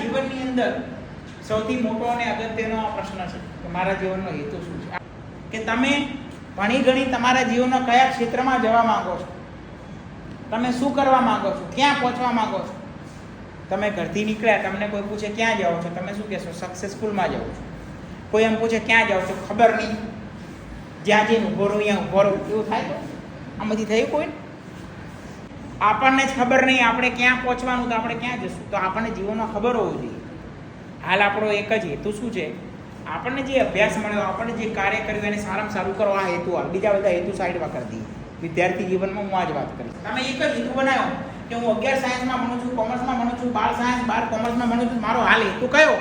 જીવનની અંદર સૌથી મોટો અને અગત્યનો પ્રશ્ન છે કે મારા જીવનનો હેતુ શું છે? કે તમે ઘણી ઘણી તમારા જીવનના કયા ક્ષેત્રમાં જવા માંગો છો, તમે શું કરવા માંગો છો, ક્યાં પહોંચવા માંગો છો? તમે ઘરથી નીકળ્યા, તમને કોઈ પૂછે ક્યાં જાઓ છો, તમે શું કહેશો? સક્સેસફુલમાં જાઓ છો. કોઈ એમ પૂછે ક્યાં જાઓ છો, ખબર નહીં, જ્યાં જઈને ઊભો રહું અહીંયા ઊભો રહું, એવું થાય? તો આમાંથી થયું કોઈ? આપણને જ ખબર નહીં આપણે ક્યાં પહોંચવાનું, તો આપણે ક્યાં જશું? તો આપણને જીવનમાં ખબર હોવું જોઈએ. હાલ આપણો એક જ હેતુ શું છે? આપણને જે અભ્યાસ મળ્યો, આપણને જે કાર્ય કર્યું એને સારામાં સારું કરો, આ હેતુ. હાલ બીજા બધા હેતુ સાઈડમાં કરી દઈએ. વિદ્યાર્થી જીવનમાં હું આ જ વાત કરીશ. તમે એક જ હેતુ બનાવ્યો કે હું 11 સાયન્સમાં ભણું છું, કોમર્સમાં ભણું છું, 12 સાયન્સ 12 કોમર્સમાં ભણું છું. મારો હાલ હેતુ કયો?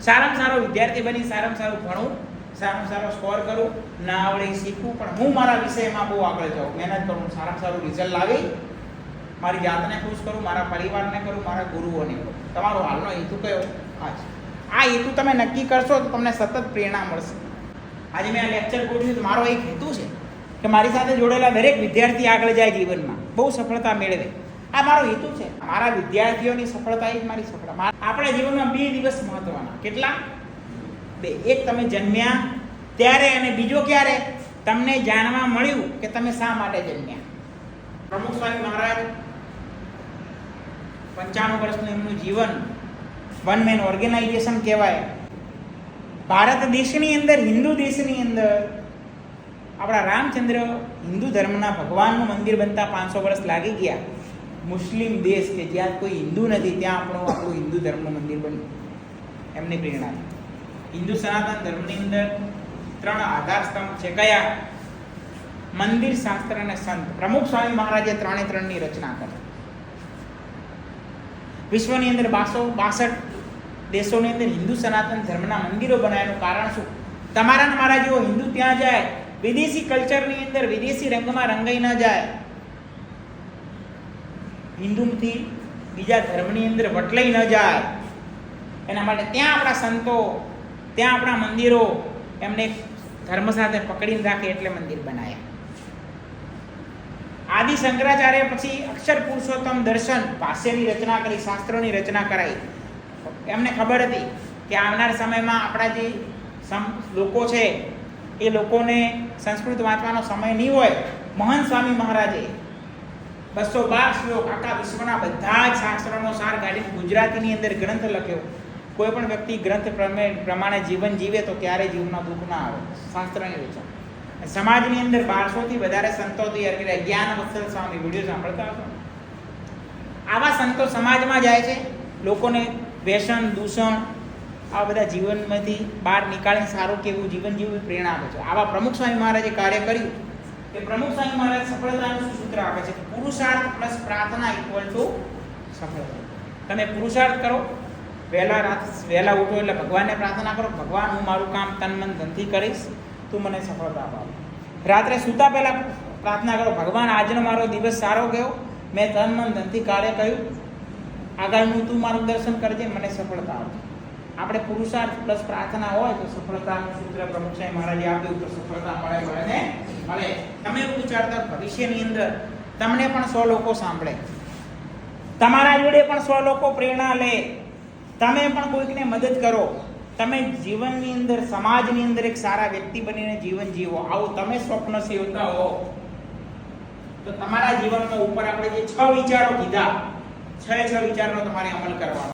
સારામાં સારો વિદ્યાર્થી બની સારામાં સારું ભણું, સારામાં સારો સ્કોર કરું, ના આવડે શીખવું, પણ હું મારા વિષયમાં બહુ આગળ જાઉં, મહેનત કરું, સારામાં સારું રિઝલ્ટ લાવી મારી જાતને ખુશ કરું, મારા પરિવારને કરું, મારા ગુરુઓને કરું. તમારો હાલનો હેતુ કયો? આ હેતુ તમે નક્કી કરશો તો તમને સતત પ્રેરણા મળશે. આજે મેં આ લેક્ચર ગોઠવ્યું તો મારો એક હેતુ છે કે મારી સાથે જોડેલા દરેક વિદ્યાર્થી આગળ જાય, જીવનમાં બહુ સફળતા મેળવે. આ મારો હેતુ છે. મારા વિદ્યાર્થીઓની સફળતા એ મારી સફળતા. આપણા જીવનમાં 2 દિવસ મહત્વના. કેટલા? 2. એક તમે જન્મ્યા ત્યારે, અને બીજો ક્યારે? તમને જાણવા મળ્યું કે તમે શા માટે જન્મ્યા. પ્રમુખ સ્વામી મહારાજ 95 વર્ષનું એમનું જીવન વન મેન ઓર્ગેનાઇઝેશન કહેવાય. ભારત દેશની અંદર, હિન્દુ દેશની અંદર આપણા રામચંદ્ર હિન્દુ ધર્મના ભગવાનનું મંદિર બનતા 500 વર્ષ લાગી ગયા. મુસ્લિમ દેશ કે જ્યાં કોઈ હિન્દુ નથી ત્યાં આપણું હિન્દુ ધર્મનું મંદિર બન્યું. એમની પ્રેરણા. હિન્દુ સનાતન ધર્મની અંદર 3 આધાર સ્તંભ છે. કયા? મંદિર, શાસ્ત્ર અને સંત. પ્રમુખ સ્વામી મહારાજે 3ની રચના કરી. વિશ્વની અંદર 262 દેશોની અંદર હિન્દુ સનાતન ધર્મના મંદિરો બનાવવાનું કારણ શું? તમારા ને મારા જેવો હિન્દુ ત્યાં જાય, વિદેશી કલ્ચરની અંદર વિદેશી રંગમાં રંગાઈ ન જાય, હિન્દુથી બીજા ધર્મની અંદર વટલાઈ ન જાય, એના માટે ત્યાં આપણા સંતો, ત્યાં આપણા મંદિરો એમને ધર્મ સાથે પકડીને રાખે એટલે મંદિર બનાવ્યા. આદિ શંકરાચાર્ય પછી અક્ષર પુરુષોત્તમ દર્શન ભાષ્યની રચના કરી, શાસ્ત્રોની રચના કરાઈ. એમને ખબર હતી કે આવનાર સમયમાં આપણા જે લોકો છે એ લોકોને સંસ્કૃત વાંચવાનો સમય નહીં હોય. મહંત સ્વામી મહારાજે 212 શ્લોક આખા વિશ્વના બધા જ શાસ્ત્રોનો સાર કાઢીને ગુજરાતીની અંદર ગ્રંથ લખ્યો. કોઈ પણ વ્યક્તિ ગ્રંથ પ્રમાણે જીવન જીવે તો ક્યારે જીવનમાં દુઃખ ના આવે. શાસ્ત્રની રચના. સમાજની અંદર 1200 થી વધારે સંતો તૈયાર કર્યા. જ્ઞાન વત્સલ સ્વામી, વિડીયો સાંભળતા હશો. આવા સંતો સમાજમાં જાય છે, લોકોને વ્યસન, દૂષણ, આ બધા જીવનમાંથી બહાર નીકાળીને સારું કેવું જીવન જીવવું પ્રેરણા આપે છે. આવા પ્રમુખ સ્વામી મહારાજે કાર્ય કર્યું કે પ્રમુખ સ્વામી મહારાજ સફળતાનું સૂત્ર આપે છે. પુરુષાર્થ પ્લસ પ્રાર્થના ઇક્વલ ટુ સફળતા. તમે પુરુષાર્થ કરો, વહેલા ઉઠો એટલે ભગવાનને પ્રાર્થના કરો, ભગવાન હું મારું કામ તન મન ધનથી કરીશ, તું મને સફળતા અપાવ. રાત્રે સૂતા પહેલા પ્રાર્થના કરો, ભગવાન આજનો મારો દિવસ સારો ગયો, મેં તન મન ધનથી કાર્ય કર્યું, આગામી તું મારું દર્શન કરજે, મને સફળતા આપજે. આપણે પુરુષાર્થ પ્લસ પ્રાર્થના હોય તો સફળતાનું સૂત્ર પ્રમુખ સાહેબ મહારાજે આપ્યું તો સફળતા મળે. તમે એવું વિચારતા ભવિષ્યની અંદર તમને પણ 100 લોકો સાંભળે, તમારા જોડે પણ 100 લોકો પ્રેરણા લે, તમે પણ કોઈકને મદદ કરો, તમે જીવનની અંદર, સમાજની અંદર એક સારા વ્યક્તિ બનીને જીવન જીવો, આવું તમે સ્વપ્ન સેવતા હો તો તમારા જીવનમાં ઉપર આપણે જે 6 વિચારો કીધા, 6 વિચારનો તમારે અમલ કરવાનો.